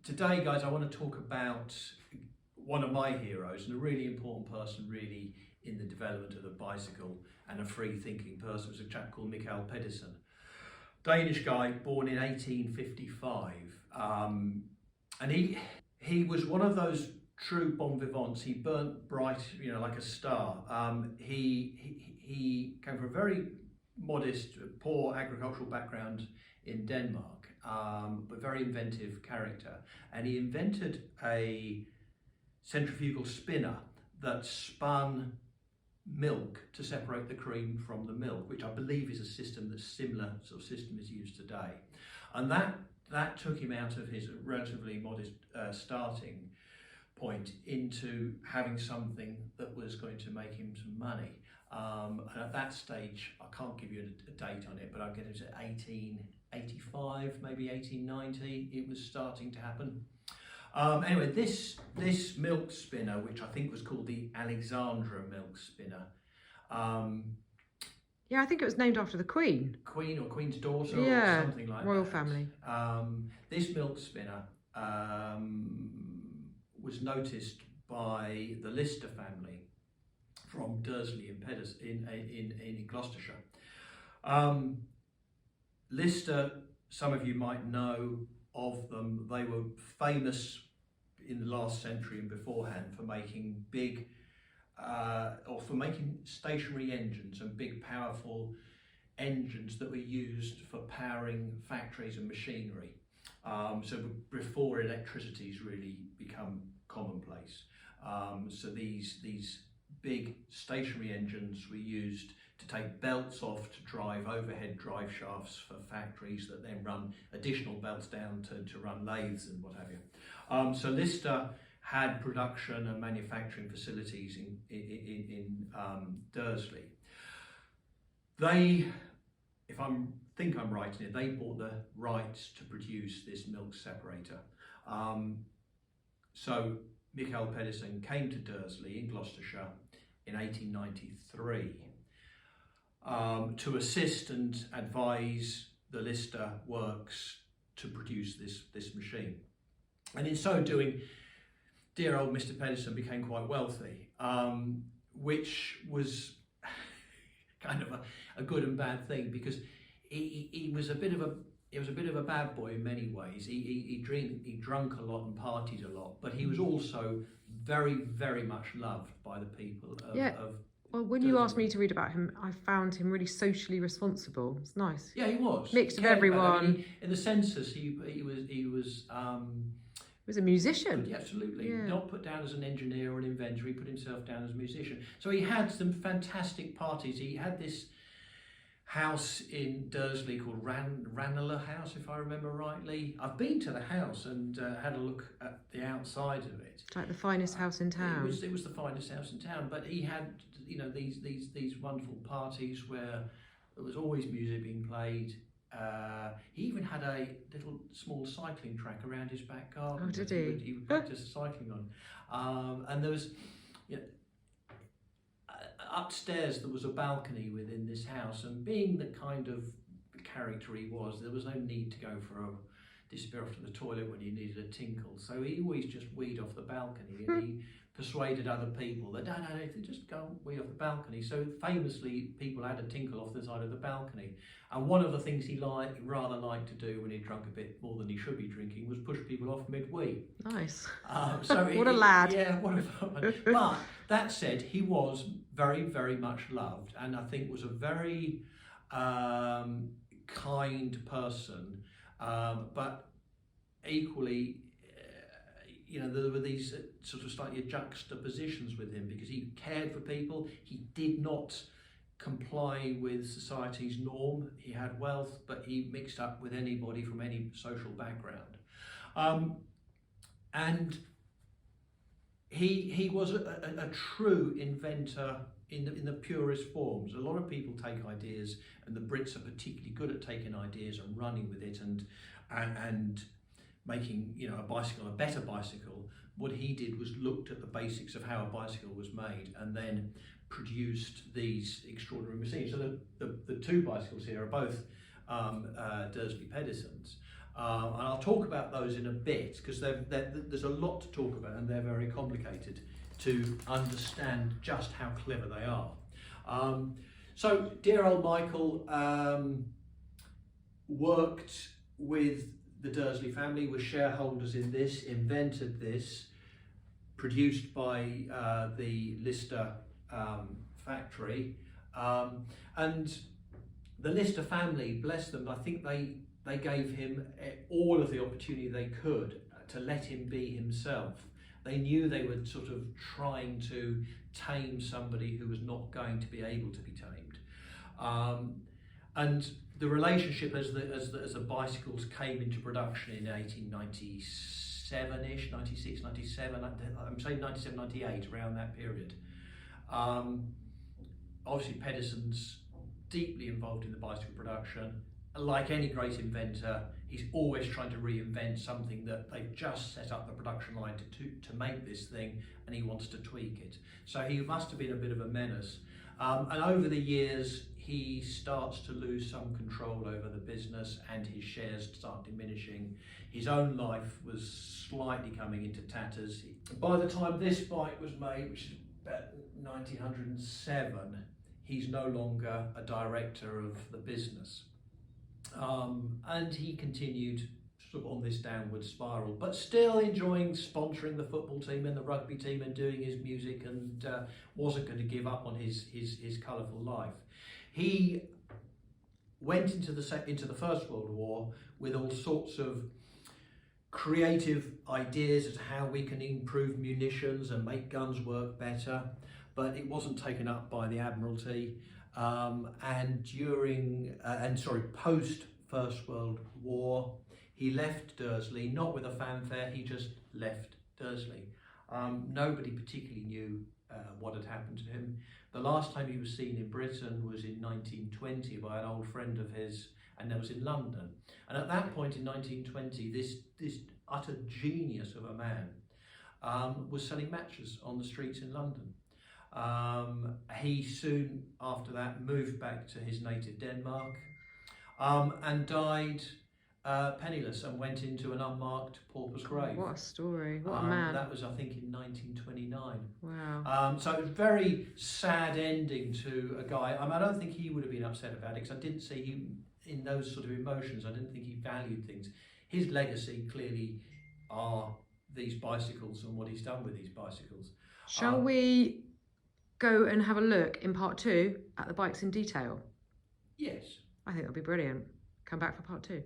today, guys, I want to talk about one of my heroes and a really important person really in the development of the bicycle and a free-thinking person. It was a chap called Mikael Pedersen. Danish guy, born in 1855. And he was one of those true bon vivants. He burnt bright, like a star. He came from a very modest, poor agricultural background in Denmark, but very inventive character. And he invented a centrifugal spinner that spun milk to separate the cream from the milk, which I believe is a system that's similar sort of system is used today. And that took him out of his relatively modest starting point into having something that was going to make him some money. And at that stage, I can't give you a date on it, but I'll get it at 1885, maybe 1890, it was starting to happen. Anyway, this milk spinner, which I think was called the Alexandra milk spinner. Yeah, I think it was named after the Queen. Queen or Queen's daughter or something like royal that. Family. This milk spinner was noticed by the Lister family from Dursley in Gloucestershire. Lister, some of you might know of them. They were famous in the last century and beforehand for making big for making stationary engines and big powerful engines that were used for powering factories and machinery. So before electricity's really become commonplace. So these big stationary engines were used to take belts off to drive overhead drive shafts for factories that then run additional belts down to run lathes and what have you. So Lister had production and manufacturing facilities in Dursley. They, if I think I'm right in it, they bought the rights to produce this milk separator. So Mikael Pedersen came to Dursley in Gloucestershire in 1893 to assist and advise the Lister works to produce this machine. And in so doing, dear old Mr. Pedersen became quite wealthy, which was kind of a good and bad thing, because he was a bit of a bad boy in many ways. He drunk a lot and partied a lot, but he was also very, very much loved by the people of well, when you asked me to read about him, I found him really socially responsible. It's nice. Yeah, he was. Mixed of everyone. In the census, he was a musician. Yeah, absolutely. Yeah. Not put down as an engineer or an inventor, he put himself down as a musician. So he had some fantastic parties. He had this house in Dursley called Ranelagh House, if I remember rightly. I've been to the house and had a look at the outside of it. It's like the finest house in town. It was the finest house in town, but he had, these wonderful parties where there was always music being played. He even had a little small cycling track around his back garden. Oh, did he? He would practice cycling on. And there was, upstairs there was a balcony within this house, and being the kind of character he was, there was no need to go for a disappear off to the toilet when he needed a tinkle. So he always just weed off the balcony, and he persuaded other people that no, just go and wee off the balcony. So famously, people had a tinkle off the side of the balcony. And one of the things he rather liked to do when he drunk a bit more than he should be drinking was push people off mid-wee. Nice. So what a lad. Yeah, what a fun. But that said, he was very, very much loved, and I think was a very kind person, but equally, there were these sort of slightly juxtapositions with him, because he cared for people. He did not comply with society's norm. He had wealth, but he mixed up with anybody from any social background. And he was a true inventor in the purest forms. A lot of people take ideas, and the Brits are particularly good at taking ideas and running with it and making a bicycle a better bicycle. What he did was looked at the basics of how a bicycle was made and then produced these extraordinary machines. So the two bicycles here are both Dursley Pedersens, And I'll talk about those in a bit because there's a lot to talk about and they're very complicated to understand just how clever they are. So dear old Michael worked with the Dursley family, was shareholders in this, invented this, produced by the Lister factory, and the Lister family, bless them, I think they gave him all of the opportunity they could to let him be himself. They knew they were sort of trying to tame somebody who was not going to be able to be tamed. And the relationship as the bicycles came into production in 1897-ish, 96, 97, I'm saying 97, 98, around that period. Obviously Pedersen's deeply involved in the bicycle production. Like any great inventor, he's always trying to reinvent something that they've just set up the production line to make this thing, and he wants to tweak it. So he must have been a bit of a menace. And over the years, he starts to lose some control over the business and his shares start diminishing. His own life was slightly coming into tatters. By the time this bike was made, which is about 1907, he's no longer a director of the business. And he continued sort of on this downward spiral, but still enjoying sponsoring the football team and the rugby team and doing his music, and wasn't going to give up on his colourful life. He went into the First World War with all sorts of creative ideas as to how we can improve munitions and make guns work better, but it wasn't taken up by the Admiralty. And post First World War, he left Dursley, not with a fanfare, he just left Dursley. Nobody particularly knew what had happened to him. The last time he was seen in Britain was in 1920 by an old friend of his, and that was in London. And at that point in 1920, this utter genius of a man was selling matches on the streets in London. He soon after that moved back to his native Denmark and died penniless and went into an unmarked pauper's grave. What a story, what a man. That was, I think, in 1929. Wow. So it was a very sad ending to a guy. I don't think he would have been upset about it because I didn't see him in those sort of emotions. I didn't think he valued things. His legacy clearly are these bicycles and what he's done with these bicycles. Shall we go and have a look in part 2 at the bikes in detail? Yes. I think that'll be brilliant. Come back for part 2.